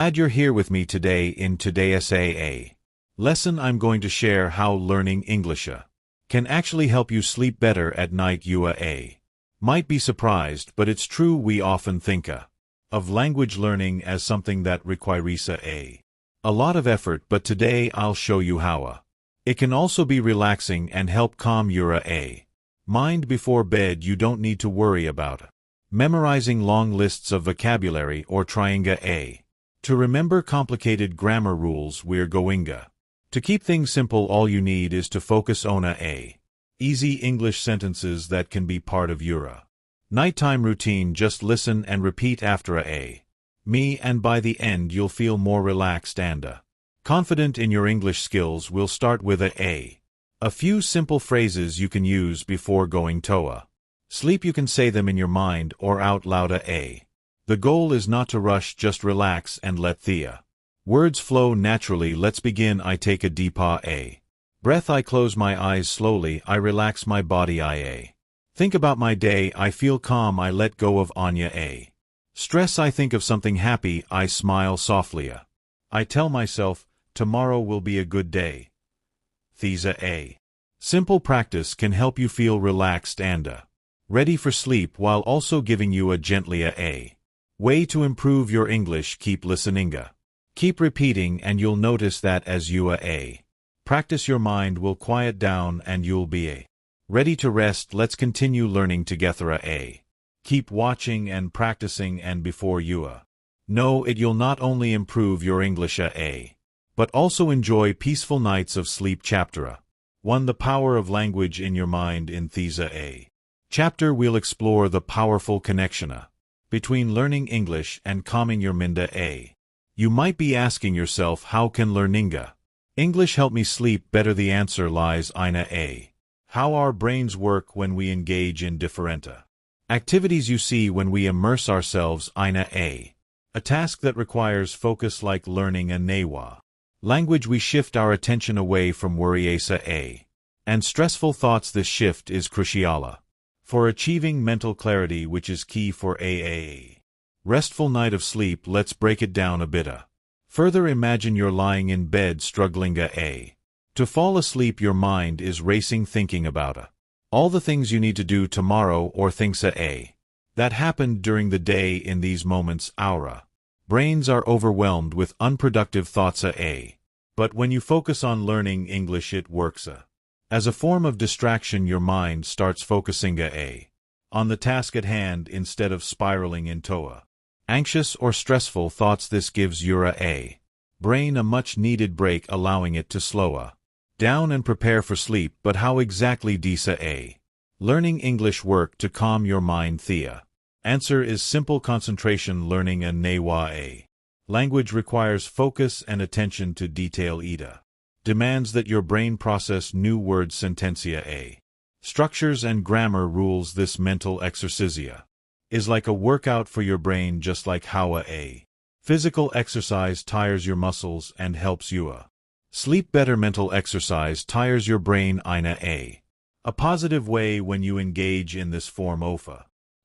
Glad you're here with me today in today's AA lesson. I'm going to share how learning English can actually help you sleep better at night. You might be surprised, but it's true. We often think of language learning as something that requires a lot of effort, but today I'll show you how it can also be relaxing and help calm your mind before bed. You don't need to worry about memorizing long lists of vocabulary or trying to remember complicated grammar rules. We're going to keep things simple. All you need is to focus on easy English sentences that can be part of your nighttime routine. Just listen and repeat after me, and by the end you'll feel more relaxed and confident in your English skills. We'll start with a few simple phrases you can use before going to sleep. You can say them in your mind or out loud. The goal is not to rush, just relax and let the words flow naturally. Let's begin. I take a deep breath. I close my eyes slowly. I relax my body. I think about my day. I feel calm. I let go of stress. I think of something happy. I smile softly. I tell myself, tomorrow will be a good day. These simple practice can help you feel relaxed and ready for sleep while also giving you a gently way to improve your English. Keep listening. Keep repeating, and you'll notice that as you practice, your mind will quiet down and you'll be ready to rest. Let's continue learning together. Keep watching and practicing, and before you know it, you'll not only improve your English but also enjoy peaceful nights of sleep. Chapter 1: The Power of Language in Your Mind. In this chapter, we'll explore the powerful connection between learning English and calming your mind. You might be asking yourself, how can learning English help me sleep better? The answer lies in how our brains work when we engage in different activities. You see, when we immerse ourselves in a task that requires focus, like learning a new language, we shift our attention away from worries and stressful thoughts. This shift is crucial for achieving mental clarity, which is key for a restful night of sleep. Let's break it down a bit further. Imagine you're lying in bed struggling to fall asleep. Your mind is racing, thinking about all the things you need to do tomorrow or things that happened during the day. In these moments, our brains are overwhelmed with unproductive thoughts. But when you focus on learning English, it works as a form of distraction. Your mind starts focusing on the task at hand instead of spiraling into anxious or stressful thoughts. This gives your brain a much-needed break, allowing it to slow down and prepare for sleep. But how exactly does learning English work to calm your mind? The answer is simple: concentration. Learning a new language requires focus and attention to detail. It demands that your brain process new words, sentencia, structures, and grammar rules. This mental exercise is like a workout for your brain, just like how a physical exercise tires your muscles and helps you sleep better. Mental exercise tires your brain in a positive way. When you engage in this form of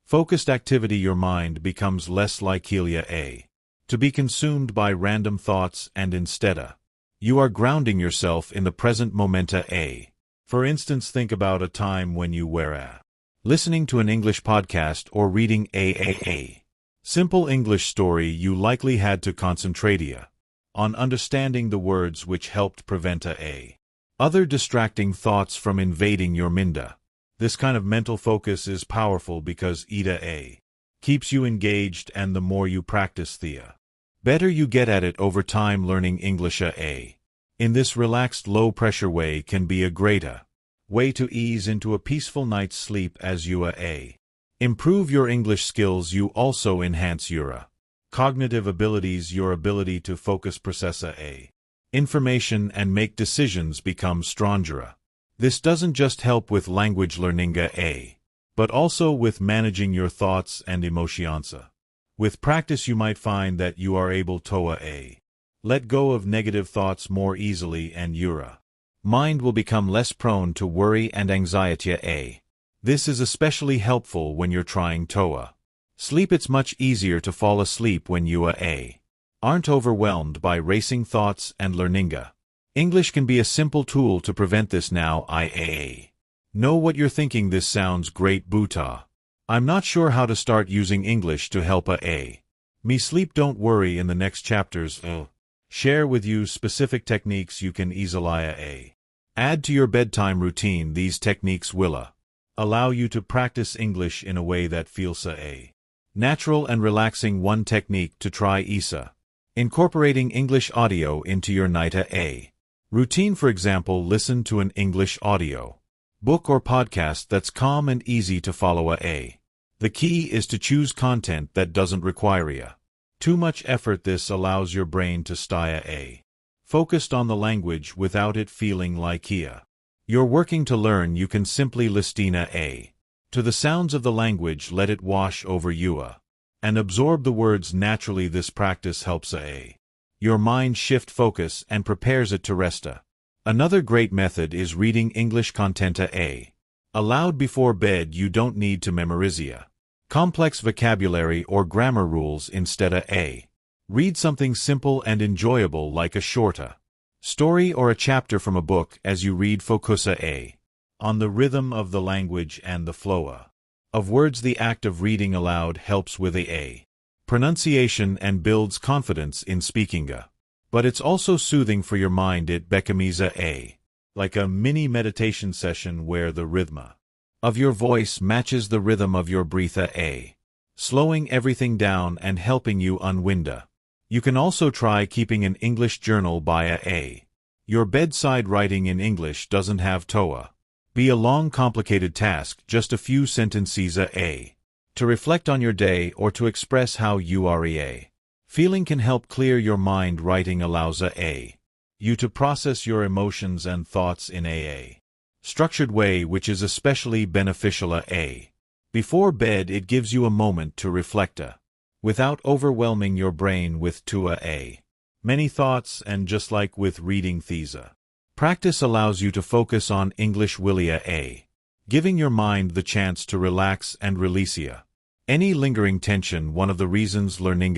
focused activity, your mind becomes less likely to be consumed by random thoughts, and instead you are grounding yourself in the present moment. For instance, think about a time when you were listening to an English podcast or reading a simple English story. You likely had to concentrate on understanding the words, which helped prevent other distracting thoughts from invading your mind. This kind of mental focus is powerful because it keeps you engaged, and the more you practice, the better you get at it over time. Learning English in this relaxed, low-pressure way can be a great way to ease into a peaceful night's sleep. As you improve your English skills, you also enhance your cognitive abilities. Your ability to focus, process information, and make decisions become stronger. This doesn't just help with language learning but also with managing your thoughts and emotions. With practice, you might find that you are able to let go of negative thoughts more easily, and your mind will become less prone to worry and anxiety. This is especially helpful when you're trying to sleep. It's much easier to fall asleep when you Aren't overwhelmed by racing thoughts and learninga. English can be a simple tool to prevent this now. IAA. Know what you're thinking. This sounds great, Buta. I'm not sure how to start using English to help me sleep. Don't worry, in the next chapters share with you specific techniques you can easily add to your bedtime routine. These techniques will allow you to practice English in a way that feels natural and relaxing. One technique to try ISA. Incorporating English audio into your night routine. For example, listen to an English audio book or podcast that's calm and easy to follow. The key is to choose content that doesn't require too much effort. This allows your brain to stay focused on the language without it feeling like you're working to learn. You can simply listen to the sounds of the language, let it wash over you and absorb the words naturally. This practice helps your mind shift focus and prepares it to rest. Another great method is reading English content aloud before bed. You don't need to memorize complex vocabulary or grammar rules. Instead, read something simple and enjoyable like a short story or a chapter from a book. As you read, focus on the rhythm of the language and the flow of words. The act of reading aloud helps with pronunciation and builds confidence in speaking. But it's also soothing for your mind. It becomes like a mini meditation session where the rhythm of your voice matches the rhythm of your breath, slowing everything down and helping you unwind. You can also try keeping an English journal by your bedside. Writing in English doesn't have to be a long, complicated task. Just a few sentences to reflect on your day or to express how you are feeling can help clear your mind. Writing allows you to process your emotions and thoughts in a structured way, which is especially beneficial before bed. It gives you a moment to reflect without overwhelming your brain with too many thoughts. And just like with reading, these practice allows you to focus on English willia giving your mind the chance to relax and release any lingering tension. One of the reasons learning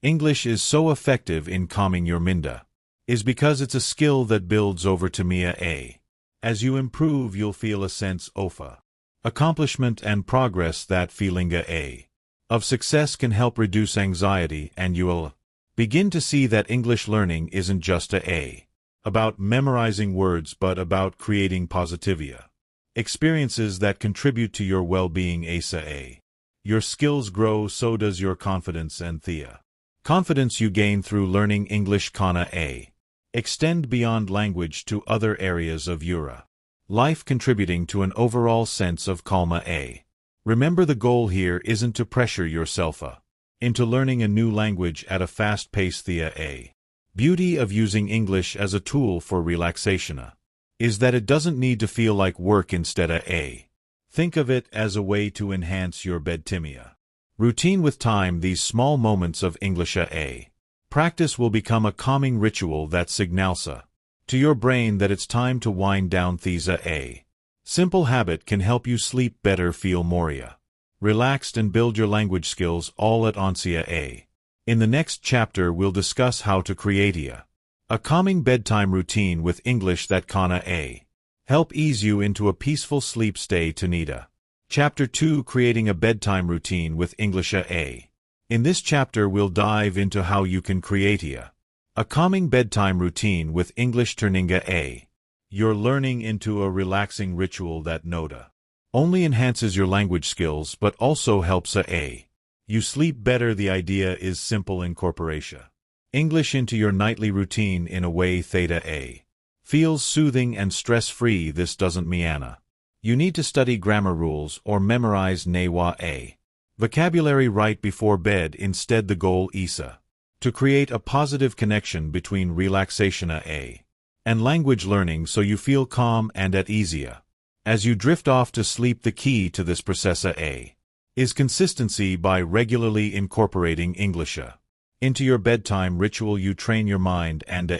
English is so effective in calming your mind is because it's a skill that builds over time. As you improve, you'll feel a sense of accomplishment and progress. That feeling of success can help reduce anxiety, and you'll begin to see that English learning isn't just about memorizing words, but about creating positive experiences that contribute to your well-being. Your skills grow, so does your confidence, and the confidence you gain through learning English can extend beyond language to other areas of your life, contributing to an overall sense of calm. Remember, the goal here isn't to pressure yourself into learning a new language at a fast pace. The beauty of using English as a tool for relaxation is that it doesn't need to feel like work. Instead, think of it as a way to enhance your bedtime routine. With time, these small moments of English practice will become a calming ritual that signals to your brain that it's time to wind down. These simple habit can help you sleep better, feel more relaxed, and build your language skills all at once. In the next chapter, we'll discuss how to create a calming bedtime routine with English that can help ease you into a peaceful sleep. Stay tuned. Chapter 2, Creating a Bedtime Routine with English. In this chapter, we'll dive into how you can create a calming bedtime routine with English, turning your learning into a relaxing ritual that not only enhances your language skills but also helps you sleep better. The idea is simple: incorporation English into your nightly routine in a way that feels soothing and stress-free. This doesn't mean you need to study grammar rules or memorize Newa vocabulary right before bed. Instead, the goal is to create a positive connection between relaxation and language learning, so you feel calm and at ease as you drift off to sleep. The key to this process is consistency. By regularly incorporating English into your bedtime ritual, you train your mind and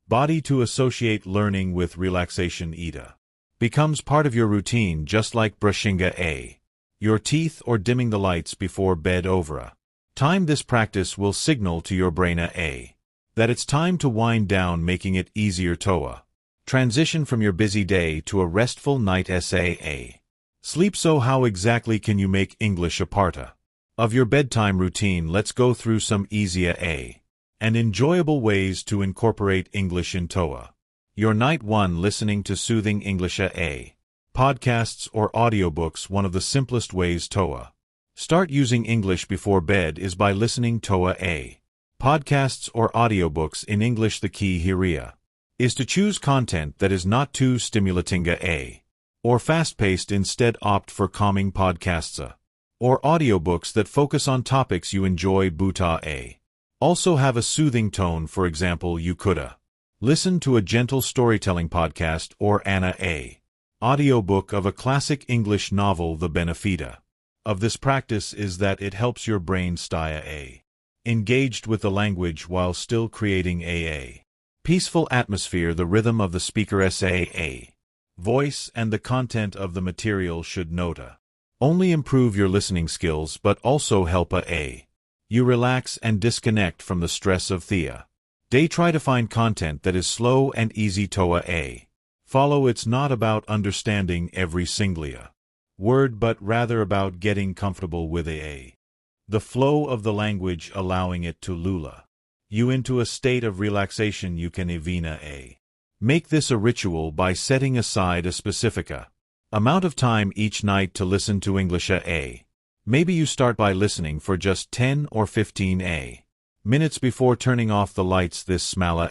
body to associate learning with relaxation. It becomes part of your routine, just like brushing your teeth or dimming the lights before bed. Over Time this practice will signal to your brain that it's time to wind down, making it easier to transition from your busy day to a restful night sleep. So how exactly can you make English a part of your bedtime routine? Let's go through some easy and enjoyable ways to incorporate English into your night. 1. Listening to soothing English podcasts or audiobooks. One of the simplest ways to start using English before bed is by listening to podcasts or audiobooks in English. The key here is to choose content that is not too stimulating or fast-paced. Instead, opt for calming podcasts or audiobooks that focus on topics you enjoy but also have a soothing tone. For example, you could listen to a gentle storytelling podcast or an audiobook of a classic English novel. The benefit of this practice is that it helps your brain stay engaged with the language while still creating a peaceful atmosphere. The rhythm of the speaker's voice and the content of the material should not only improve your listening skills but also help you relax and disconnect from the stress of the day. Try to find content that is slow and easy to follow. It's not about understanding every single word but rather about getting comfortable with the flow of the language, allowing it to lull you into a state of relaxation. You can even make this a ritual by setting aside a specific amount of time each night to listen to English. Maybe you start by listening for just 10 or 15 minutes before turning off the lights. This small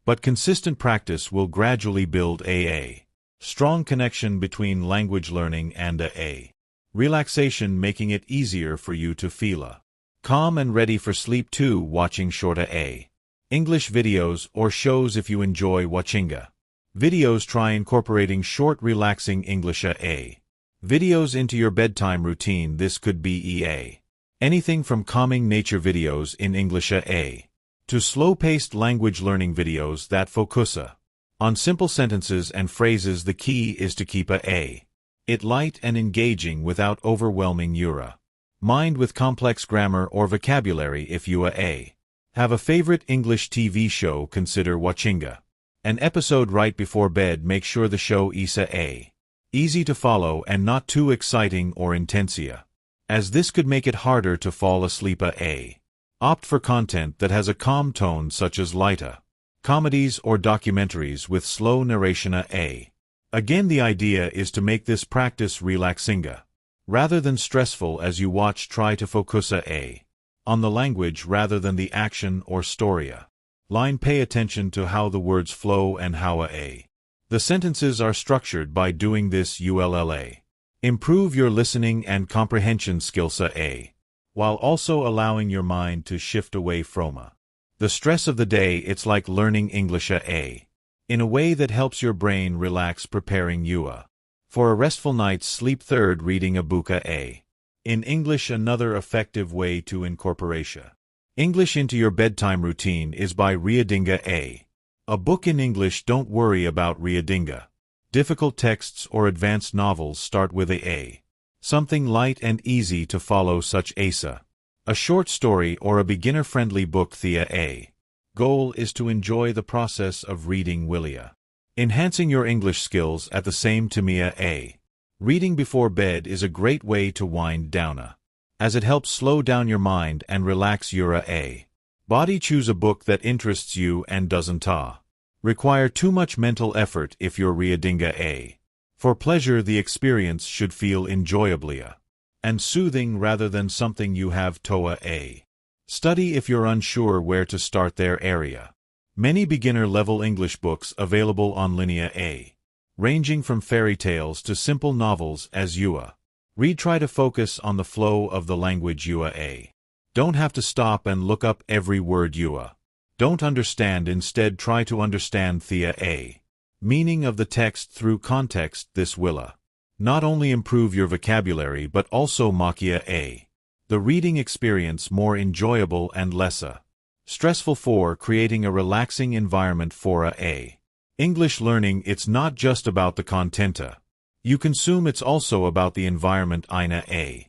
but consistent practice will gradually build a strong connection between language learning and relaxation, making it easier for you to feel calm and ready for sleep. 2. Watching short English videos or shows. If you enjoy watching videos, try incorporating short, relaxing English videos into your bedtime routine. This could be anything from calming nature videos in English to slow-paced language learning videos that focus on simple sentences and phrases. The key is to keep it light and engaging without overwhelming your mind with complex grammar or vocabulary. If you have a favorite English TV show, consider watching an episode right before bed. Make sure the show is easy to follow and not too exciting or intense, as this could make it harder to fall asleep. Opt for content that has a calm tone, such as light comedies or documentaries with slow narration. Again, the idea is to make this practice relaxing rather than stressful. As you watch, try to focus on the language rather than the action or story line. Pay attention to how the words flow and how the sentences are structured. By doing this, you'll improve your listening and comprehension skills while also allowing your mind to shift away from the stress of the day. It's like learning English in a way that helps your brain relax, preparing you for a restful night's sleep. 3. Reading a book in English. Another effective way to incorporate English into your bedtime routine is by reading a book in English. Don't worry about reading difficult texts or advanced novels. Start with something light and easy to follow, such as a short story or a beginner-friendly book. The goal is to enjoy the process of reading while enhancing your English skills at the same time. Reading before bed is a great way to wind down, as it helps slow down your mind and relax your body. Choose a book that interests you and doesn't require too much mental effort. If you're reading for pleasure, the experience should feel enjoyably and soothing rather than something you have to study. If you're unsure where to start, there are many beginner-level English books available online, ranging from fairy tales to simple novels. As you read, try to focus on the flow of the language. You don't have to stop and look up every word you don't understand. Instead, try to understand the meaning of the text through context. This will not only improve your vocabulary but also make the reading experience more enjoyable and less stressful. 4. Creating a relaxing environment for English learning. It's not just about the content you consume, it's also about the environment in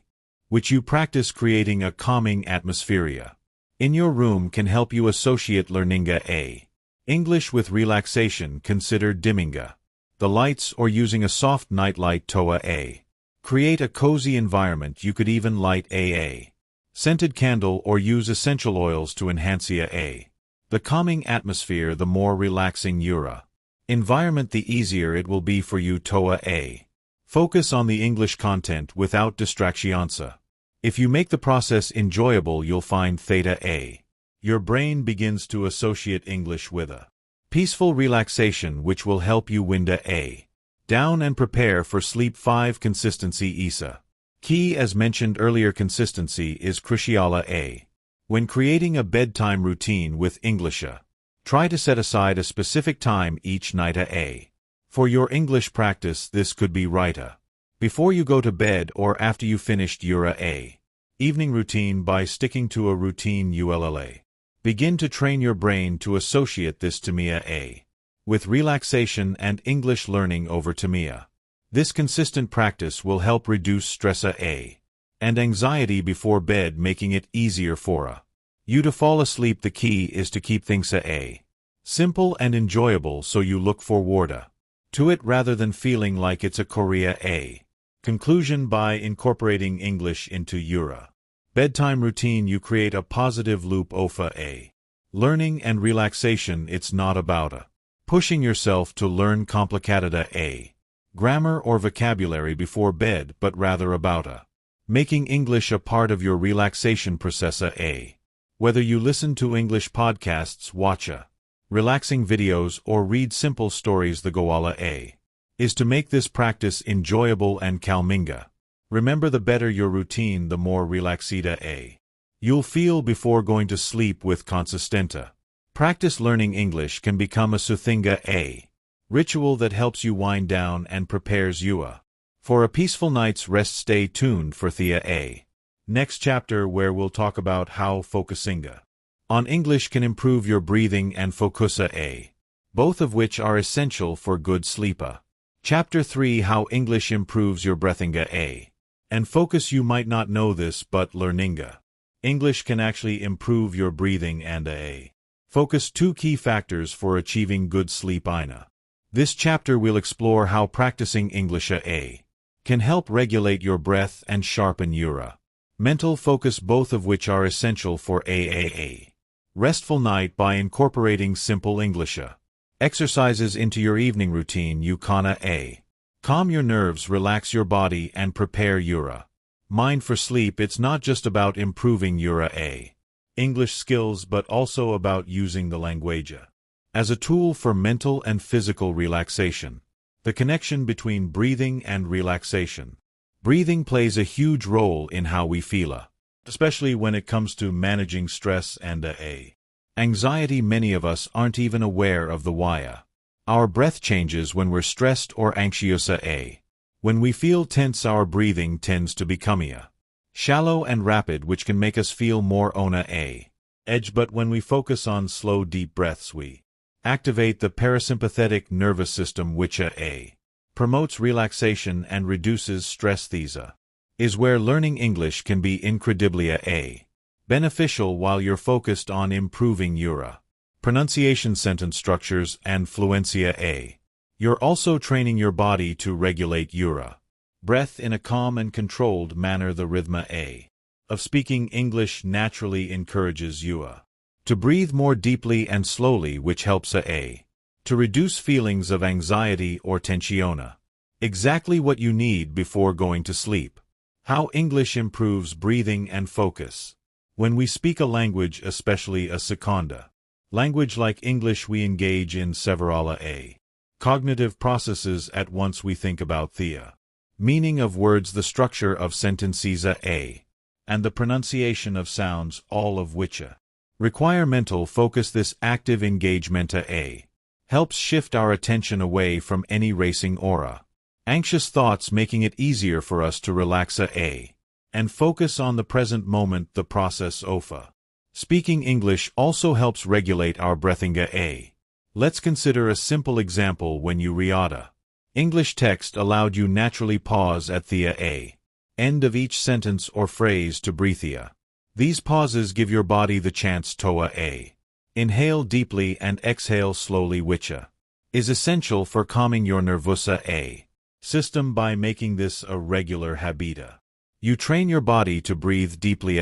which you practice creating a calming atmosphere in your room can help you associate learninga a English with relaxation. Consider dimminga the lights or using a soft nightlight toa a. Create a cozy environment. You could even light a scented candle or use essential oils to enhance a the calming atmosphere. The more relaxing your environment, the easier it will be for you toa a. Focus on the English content without distractions. If you make the process enjoyable, you'll find theta a. Your brain begins to associate English with a peaceful relaxation, which will help you wind a down and prepare for sleep. 5. Consistency isa. Key, as mentioned earlier, consistency is crucial a. When creating a bedtime routine with English, try to set aside a specific time each night a. For your English practice. This could be right before you go to bed or after you finished your a evening routine. By sticking to a routine, you'll begin to train your brain to associate this timia a with relaxation and English learning over timia. This consistent practice will help reduce stress a and anxiety before bed, making it easier for you to fall asleep. The key is to keep things a simple and enjoyable, so you look forward to it rather than feeling like it's a Korea a. Conclusion. By incorporating English into your bedtime routine, you create a positive loop ofa a learning and relaxation. It's not about pushing yourself to learn complicated a grammar or vocabulary before bed, but rather about making English a part of your relaxation process a. Whether you listen to English podcasts, watch relaxing videos, or read simple stories, the goal a is to make this practice enjoyable and calminga. Remember, the better your routine, the more relaxida a you'll feel before going to sleep. With consistenta practice, learning English can become a suthinga a ritual that helps you wind down and prepares you for a peaceful night's rest. Stay tuned for Thea a next chapter, where we'll talk about how focusinga on English can improve your breathing and focusa a, both of which are essential for good sleep. Chapter 3, how English improves your breathinga a and focus. You might not know this, but learninga English can actually improve your breathing and a focus, 2 key factors for achieving good sleep. This chapter will explore how practicing English a can help regulate your breath and sharpen your mental focus, both of which are essential for a restful night. By incorporating simple English exercises into your evening routine, you can a calm your nerves, relax your body, and prepare your mind for sleep. It's not just about improving your a English skills, but also about using the language as a tool for mental and physical relaxation. The connection between breathing and relaxation. Breathing plays a huge role in how we feel, especially when it comes to managing stress and anxiety. Many of us aren't even aware of the why our breath changes when we're stressed or anxious a. When we feel tense, our breathing tends to become shallow and rapid, which can make us feel more on a edge. But when we focus on slow, deep breaths, we activate the parasympathetic nervous system, which a promotes relaxation and reduces stress. These is where learning English can be incredibly a beneficial while you're focused on improving your pronunciation, sentence structures, and fluency a. You're also training your body to regulate your breath in a calm and controlled manner. The rhythm a of speaking English naturally encourages you to breathe more deeply and slowly, which helps a to reduce feelings of anxiety or tensiona. Exactly what you need before going to sleep. How English improves breathing and focus. When we speak a language, especially a secunda language like English, we engage in several a cognitive processes at once. We think about the meaning of words, the structure of sentences a and the pronunciation of sounds, all of which require mental focus. This active engagement a helps shift our attention away from any racing or anxious thoughts, making it easier for us to relax a and focus on the present moment. The process of speaking English also helps regulate our breathing a. Let's consider a simple example. When you read English text aloud, you naturally pause at the end of each sentence or phrase to breathe. These pauses give your body the chance to inhale deeply and exhale slowly, which is essential for calming your nervous system. By making this a regular habit, you train your body to breathe deeply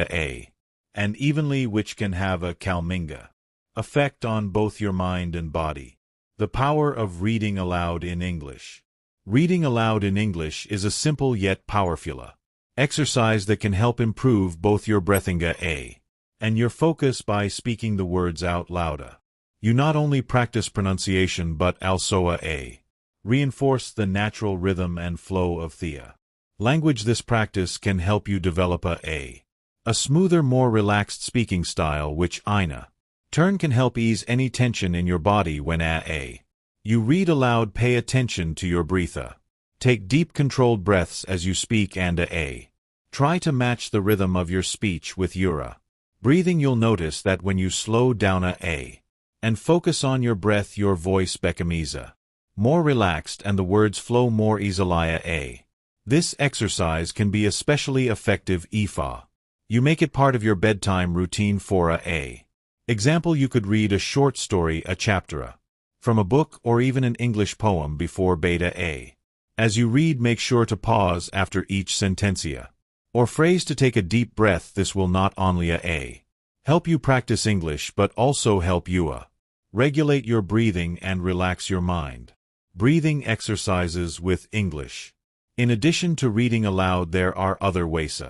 and evenly, which can have a calming effect on both your mind and body. The power of reading aloud in English. Reading aloud in English is a simple yet powerful exercise that can help improve both your breathing and your focus. By speaking the words out loud, you not only practice pronunciation but also reinforce the natural rhythm and flow of the language. This practice can help you develop a smoother, more relaxed speaking style, which in turn can help ease any tension in your body. When you read aloud, pay attention to your breath. Take deep, controlled breaths as you speak and try to match the rhythm of your speech with your breathing. You'll notice that when you slow down and focus on your breath, your voice becomes more relaxed and the words flow more easily. This exercise can be especially effective if you make it part of your bedtime routine. For example, you could read a short story, a chapter from a book, or even an English poem before bed. As you read, make sure to pause after each sentence or phrase to take a deep breath. This will not only help you practice English but also help you regulate your breathing and relax your mind. Breathing exercises with English. In addition to reading aloud, there are other ways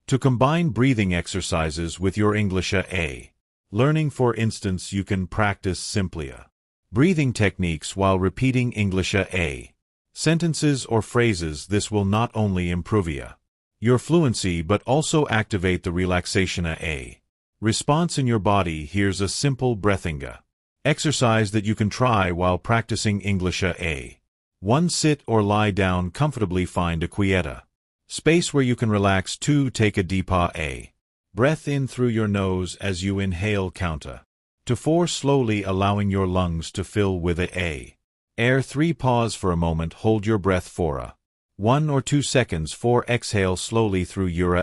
to combine breathing exercises with your English learning. For instance, you can practice simply breathing techniques while repeating English sentences or phrases. This will not only improve your fluency but also activate the relaxation response in your body. Here's a simple breathing exercise that you can try while practicing English. 1. Sit or lie down comfortably. Find a quiet space where you can relax. 2. Take a deep breath in through your nose as you inhale. Count to 4 slowly, allowing your lungs to fill with air. 3. Pause for a moment. Hold your breath for 1 or 2 seconds. 4. Exhale slowly through your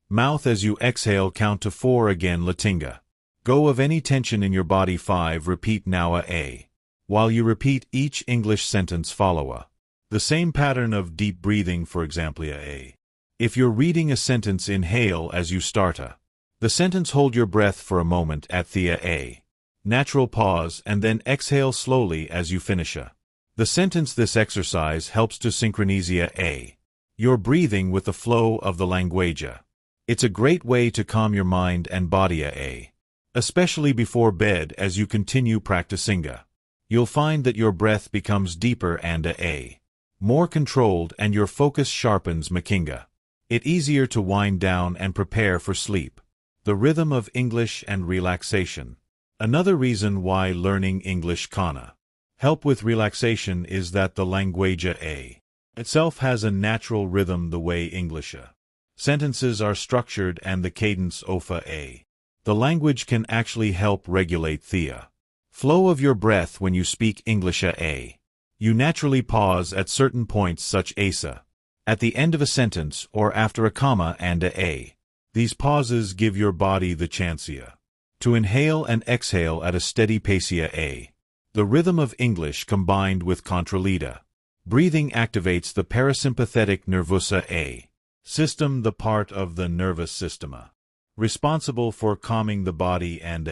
mouth as you exhale. Count to 4 again, letting go of any tension in your body. 5. Repeat now while you repeat each English sentence. Follow the same pattern of deep breathing. For example, if you're reading a sentence, inhale as you start the sentence, hold your breath for a moment at the natural pause, and then exhale slowly as you finish the sentence. This exercise helps to synchronize your breathing with the flow of the language. It's a great way to calm your mind and body, especially before bed. As you continue practicing, you'll find that your breath becomes deeper and more controlled, and your focus sharpens, making it easier to wind down and prepare for sleep. The rhythm of English and relaxation. Another reason why learning English can help with relaxation is that the language itself has a natural rhythm. The way English sentences are structured and the cadence of the language can actually help regulate the flow of your breath. When you speak English, you naturally pause at certain points, such as at the end of a sentence or after a comma and These pauses give your body the chance to inhale and exhale at a steady pace. The rhythm of English combined with controlled breathing activates the parasympathetic nervous system, the part of the nervous system responsible for calming the body and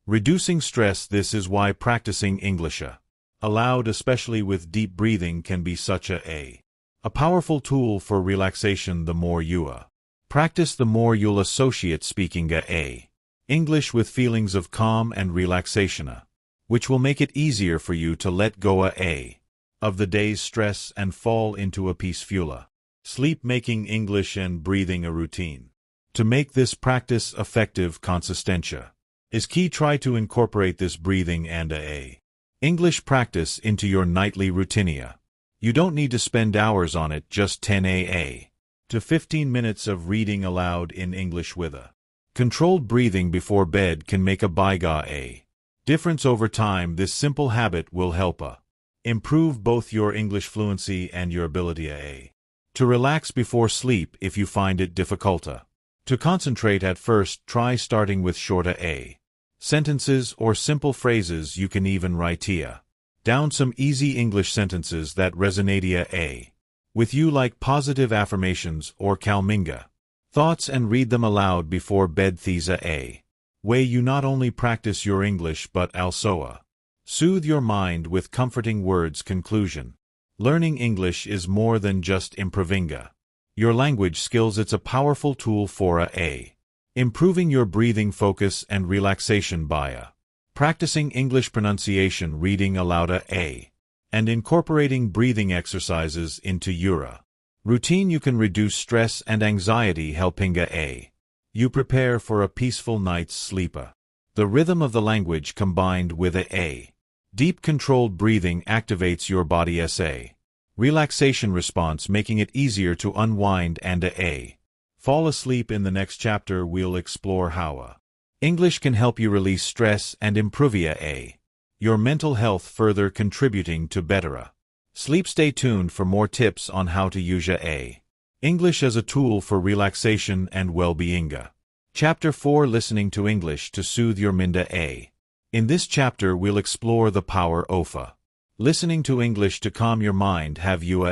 reducing stress. This is why practicing English aloud, especially with deep breathing, can be such a powerful tool for relaxation. The more you practice, the more you'll associate speaking English with feelings of calm and relaxation, which will make it easier for you to let go of the day's stress and fall into a peaceful sleep. Making English and breathing a routine. To make this practice effective, consistency is key. Try to incorporate this breathing and English practice into your nightly routine. You don't need to spend hours on it, just 10 to 15 minutes of reading aloud in English with a controlled breathing before bed can make a big difference over time. This simple habit will help improve both your English fluency and your ability To relax before sleep if you find it difficult. To concentrate at first, try starting with shorter sentences or simple phrases. You can even write down some easy English sentences that resonate with you, like positive affirmations or calming thoughts, and read them aloud before bed. These way you not only practice your English but also soothe your mind with comforting words. Conclusion: learning English is more than just improving your language skills. It's a powerful tool for improving your breathing, focus, and relaxation by practicing English pronunciation, reading aloud and incorporating breathing exercises into your routine. You can reduce stress and anxiety, helping you prepare for a peaceful night's sleep. The rhythm of the language combined with deep controlled breathing activates your body's relaxation response, making it easier to unwind and fall asleep. In the next chapter, we'll explore how English can help you release stress and improve your mental health, further contributing to better sleep. Stay tuned for more tips on how to use English as a tool for relaxation and well-being. Chapter 4: Listening to English to soothe your mind. In this chapter, we'll explore the power of listening to English to calm your mind. Have you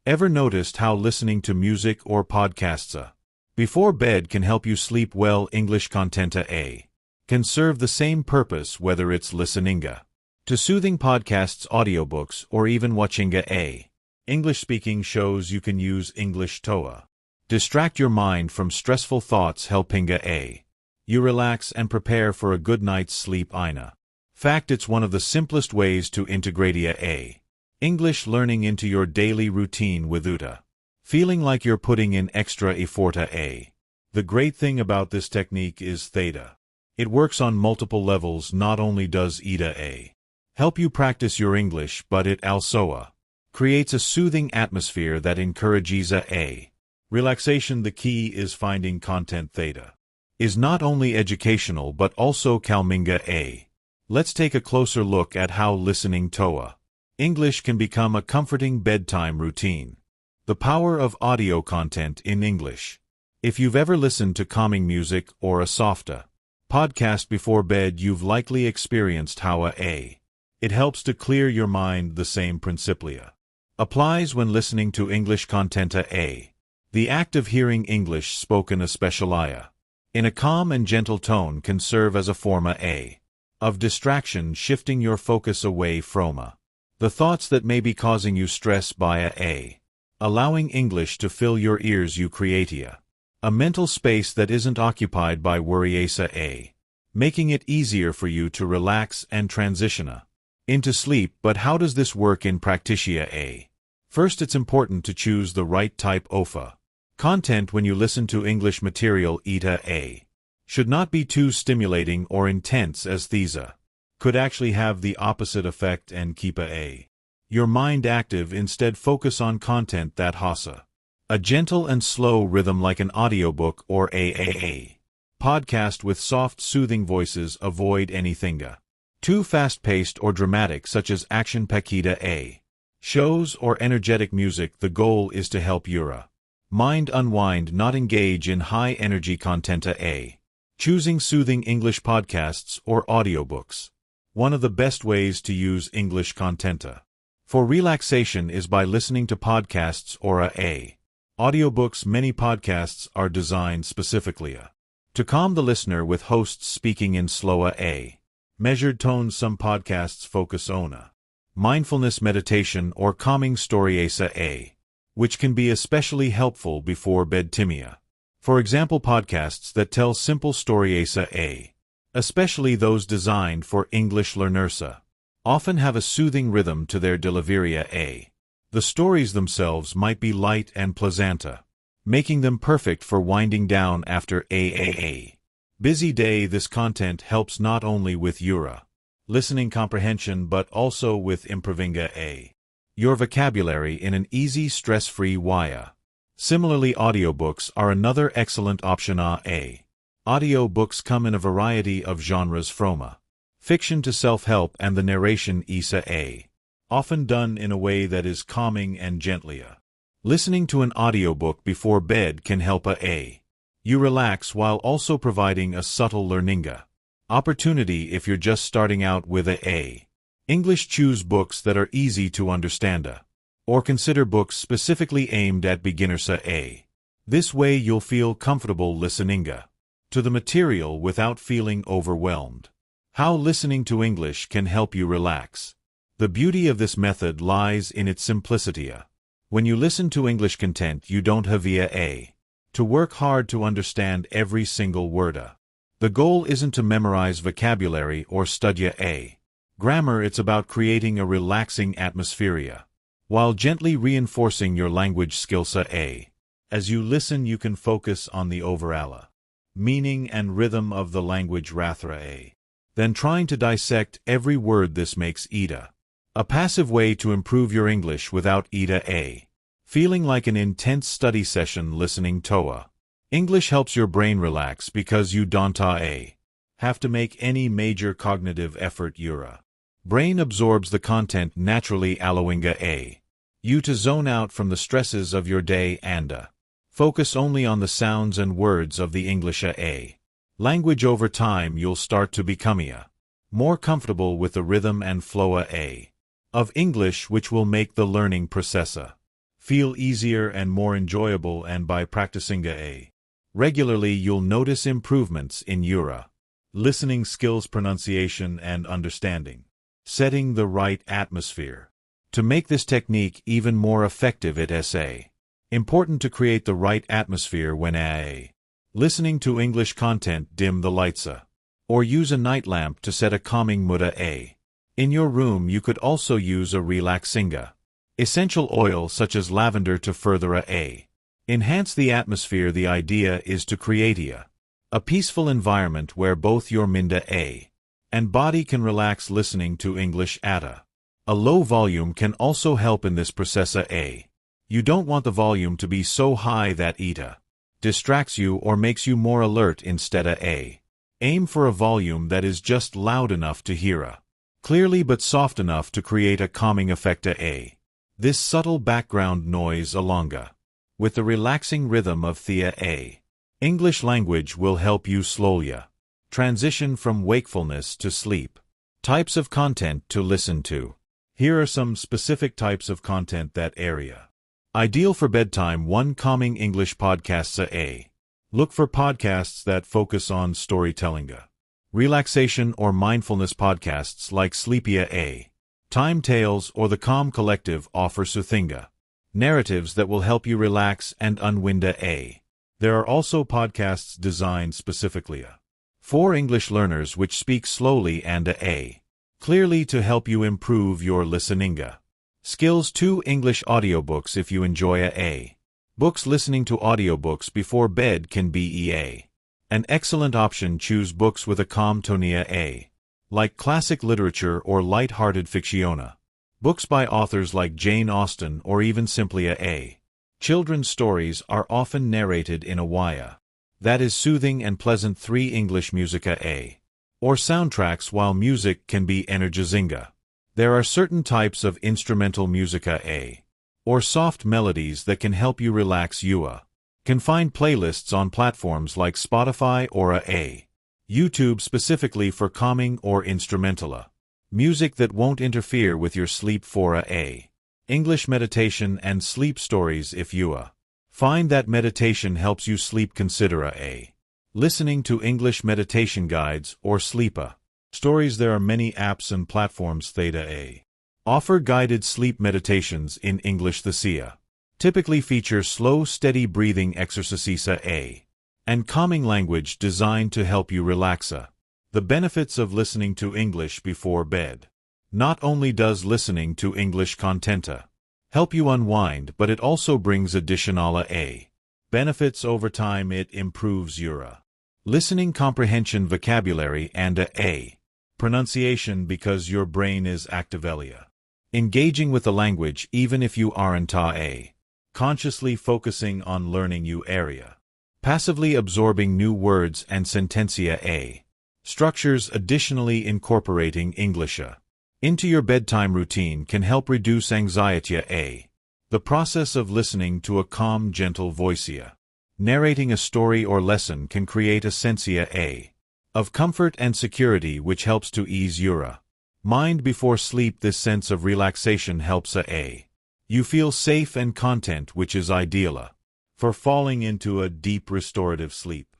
ever noticed how listening to music or podcasts before bed can help you sleep well? English content can serve the same purpose, whether it's listening to soothing podcasts, audiobooks, or even watching English-speaking shows. You can use English to distract your mind from stressful thoughts, helping you relax and prepare for a good night's sleep. In fact, it's one of the simplest ways to integrate English learning into your daily routine without feeling like you're putting in extra effort. The great thing about this technique is that it works on multiple levels. Not only does it help you practice your English, but it also creates a soothing atmosphere that encourages relaxation. The key is finding content that is not only educational but also calming. Let's take a closer look at how listening to English can become a comforting bedtime routine. The power of audio content in English. If you've ever listened to calming music or a soft podcast before bed, you've likely experienced how it helps to clear your mind. The same principle applies when listening to English content. The act of hearing English spoken, especially in a calm and gentle tone, can serve as a form of distraction, shifting your focus away from the thoughts that may be causing you stress. By allowing English to fill your ears, you create a mental space that isn't occupied by worry, making it easier for you to relax and transition into sleep. But how does this work in practice? First, it's important to choose the right type of content when you listen to English material. It should not be too stimulating or intense, as these could actually have the opposite effect and keep your mind active. Instead, focus on content that has a gentle and slow rhythm, like an audiobook or a podcast with soft, soothing voices. Avoid anything too fast-paced or dramatic, such as action-packed shows or energetic music. The goal is to help your mind unwind, not engage in high-energy content. Choosing soothing English podcasts or audiobooks. One of the best ways to use English content for relaxation is by listening to podcasts or audiobooks. Many podcasts are designed specifically to calm the listener, with hosts speaking in slower measured tones. Some podcasts focus on mindfulness, meditation, or calming stories, which can be especially helpful before bedtime. For example, podcasts that tell simple stories, especially those designed for English learners, often have a soothing rhythm to their delivery. The stories themselves might be light and pleasant, making them perfect for winding down after a busy day. This content helps not only with your listening comprehension but also with improving your vocabulary in an easy, stress-free way. Similarly, audiobooks are another excellent option. Audiobooks come in a variety of genres, from fiction to self-help, and the narration is often done in a way that is calming and gently Listening to an audiobook before bed can help you relax while also providing a subtle learning opportunity if you're just starting out with English. Choose books that are easy to understand or consider books specifically aimed at beginners. This way you'll feel comfortable listening to the material without feeling overwhelmed. How listening to English can help you relax. The beauty of this method lies in its simplicity. When you listen to English content, you don't have to work hard to understand every single word. The goal isn't to memorize vocabulary or study grammar. It's about creating a relaxing atmosphere while gently reinforcing your language skills. As you listen, you can focus on the overall meaning and rhythm of the language rather than trying to dissect every word. This makes it a passive way to improve your English without feeling like an intense study session. Listening to English helps your brain relax because you don't have to make any major cognitive effort. Your brain absorbs the content naturally, allowing you to zone out from the stresses of your day and focus only on the sounds and words of the English language. Over time, you'll start to become more comfortable with the rhythm and flow of English, which will make the learning process feel easier and more enjoyable. And by practicing regularly, you'll notice improvements in your listening skills, pronunciation, and understanding. Setting the right atmosphere. To make this technique even more effective, it's important to create the right atmosphere when listening to English content. Dim the lights or use a night lamp to set a calming mood. In your room, you could also use a relaxing essential oil such as lavender to further enhance the atmosphere. The idea is to create a peaceful environment where both your mind and body can relax. Listening to English at a low volume can also help in this process. You don't want the volume to be so high that it distracts you or makes you more alert. Instead, aim for a volume that is just loud enough to hear clearly but soft enough to create a calming effect. This subtle background noise, along with the relaxing rhythm of the English language, will help you slowly transition from wakefulness to sleep. Types of content to listen to. Here are some specific types of content that ideal for bedtime. 1. Calming English podcasts. Look for podcasts that focus on storytelling, relaxation, or mindfulness. Podcasts like Sleepy Time Tales or The Calm Collective offer soothing narratives that will help you relax and unwind. There are also podcasts designed specifically for English learners which speak slowly and clearly to help you improve your listening skills. 2. English audiobooks. If you enjoy books, listening to audiobooks before bed can be an excellent option. Choose books with a calm tone, like classic literature or light-hearted fiction. Books by authors like Jane Austen or even simply children's stories are often narrated in a way that is soothing and pleasant. 3. English music or soundtracks. While music can be energizing, there are certain types of instrumental music or soft melodies that can help you relax. You can find playlists on platforms like Spotify or YouTube specifically for calming or instrumental music that won't interfere with your sleep. 4. English meditation and sleep stories. If you find that meditation helps you sleep, consider listening to English meditation guides or sleep stories. There are many apps and platforms that offer guided sleep meditations in English. The typically feature slow, steady breathing exercises and calming language designed to help you relax. The benefits of listening to English before bed. Not only does listening to English content help you unwind, but it also brings additional benefits over time. It improves your listening comprehension, vocabulary, and pronunciation because your brain is actively engaging with the language even if you aren't consciously focusing on learning new area. Passively absorbing new words and sentencia structures. Additionally, incorporating English into your bedtime routine can help reduce anxiety The process of listening to a calm, gentle voicea. Narrating a story or lesson can create a sensia of comfort and security which helps to ease your mind before sleep. This sense of relaxation helps you feel safe and content, which is ideal for falling into a deep restorative sleep.